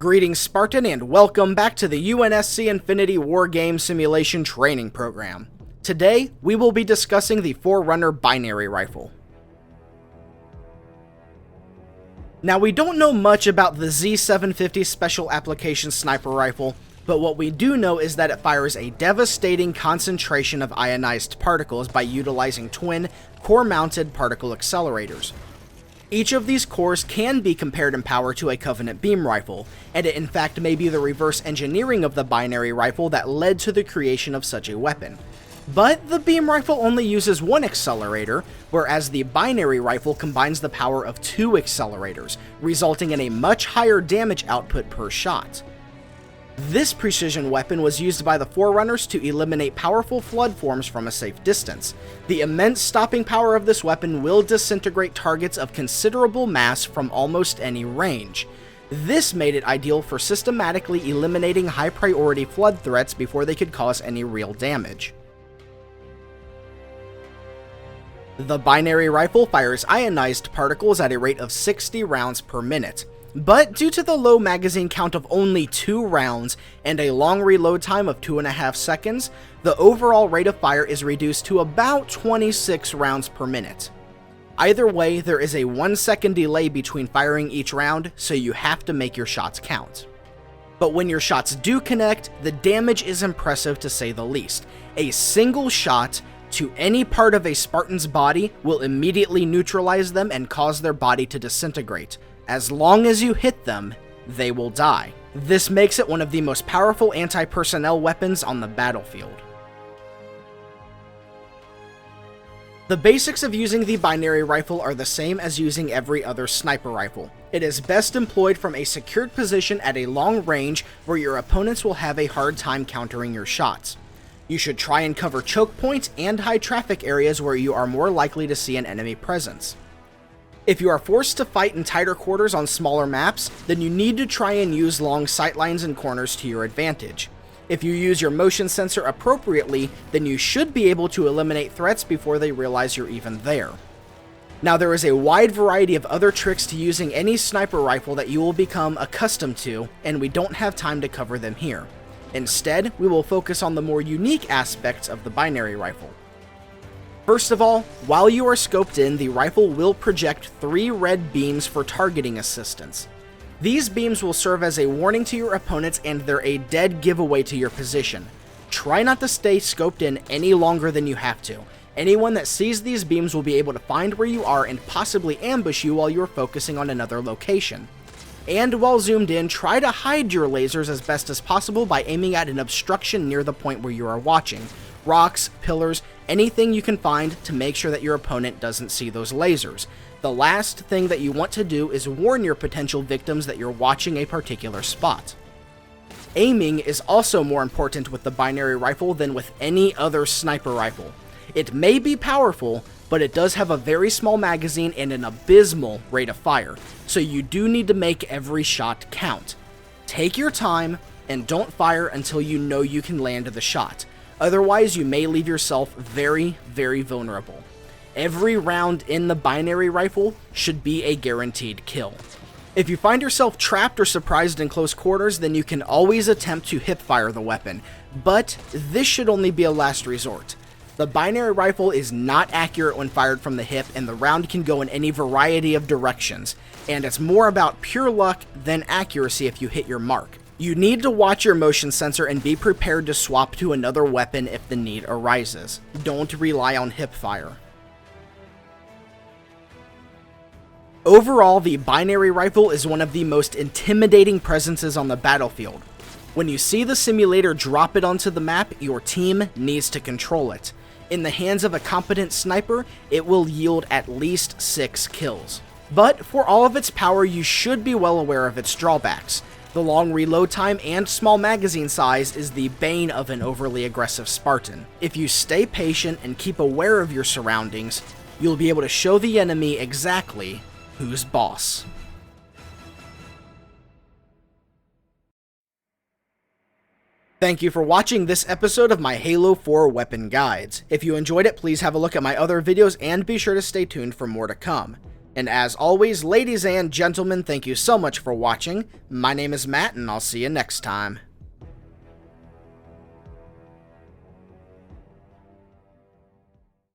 Greetings Spartan and welcome back to the UNSC Infinity War Game Simulation Training Program. Today, we will be discussing the Forerunner binary rifle. Now we don't know much about the Z750 Special Application Sniper Rifle, but what we do know is that it fires a devastating concentration of ionized particles by utilizing twin, core-mounted particle accelerators. Each of these cores can be compared in power to a Covenant beam rifle, and it in fact may be the reverse engineering of the binary rifle that led to the creation of such a weapon. But the beam rifle only uses one accelerator, whereas the binary rifle combines the power of two accelerators, resulting in a much higher damage output per shot. This precision weapon was used by the Forerunners to eliminate powerful flood forms from a safe distance. The immense stopping power of this weapon will disintegrate targets of considerable mass from almost any range. This made it ideal for systematically eliminating high-priority flood threats before they could cause any real damage. The binary rifle fires ionized particles at a rate of 60 rounds per minute. But due to the low magazine count of only 2 rounds and a long reload time of 2.5 seconds, the overall rate of fire is reduced to about 26 rounds per minute. Either way, there is a 1-second delay between firing each round, so you have to make your shots count. But when your shots do connect, the damage is impressive to say the least. A single shot to any part of a Spartan's body will immediately neutralize them and cause their body to disintegrate. As long as you hit them, they will die. This makes it one of the most powerful anti-personnel weapons on the battlefield. The basics of using the binary rifle are the same as using every other sniper rifle. It is best employed from a secured position at a long range where your opponents will have a hard time countering your shots. You should try and cover choke points and high traffic areas where you are more likely to see an enemy presence. If you are forced to fight in tighter quarters on smaller maps, then you need to try and use long sightlines and corners to your advantage. If you use your motion sensor appropriately, then you should be able to eliminate threats before they realize you're even there. Now there is a wide variety of other tricks to using any sniper rifle that you will become accustomed to, and we don't have time to cover them here. Instead, we will focus on the more unique aspects of the binary rifle. First of all, while you are scoped in, the rifle will project 3 red beams for targeting assistance. These beams will serve as a warning to your opponents and they're a dead giveaway to your position. Try not to stay scoped in any longer than you have to. Anyone that sees these beams will be able to find where you are and possibly ambush you while you are focusing on another location. And while zoomed in, try to hide your lasers as best as possible by aiming at an obstruction near the point where you are watching. Rocks, pillars, anything you can find to make sure that your opponent doesn't see those lasers. The last thing that you want to do is warn your potential victims that you're watching a particular spot. Aiming is also more important with the binary rifle than with any other sniper rifle. It may be powerful, but it does have a very small magazine and an abysmal rate of fire, so you do need to make every shot count. Take your time and don't fire until you know you can land the shot. Otherwise, you may leave yourself very, very vulnerable. Every round in the binary rifle should be a guaranteed kill. If you find yourself trapped or surprised in close quarters, then you can always attempt to hip-fire the weapon, but this should only be a last resort. The binary rifle is not accurate when fired from the hip, and the round can go in any variety of directions, and it's more about pure luck than accuracy if you hit your mark. You need to watch your motion sensor and be prepared to swap to another weapon if the need arises. Don't rely on hip fire. Overall, the binary rifle is one of the most intimidating presences on the battlefield. When you see the simulator drop it onto the map, your team needs to control it. In the hands of a competent sniper, it will yield at least 6 kills. But for all of its power, you should be well aware of its drawbacks. The long reload time and small magazine size is the bane of an overly aggressive Spartan. If you stay patient and keep aware of your surroundings, you'll be able to show the enemy exactly who's boss. Thank you for watching this episode of my Halo 4 weapon guides. If you enjoyed it, please have a look at my other videos and be sure to stay tuned for more to come. And as always, ladies and gentlemen, thank you so much for watching. My name is Matt, and I'll see you next time.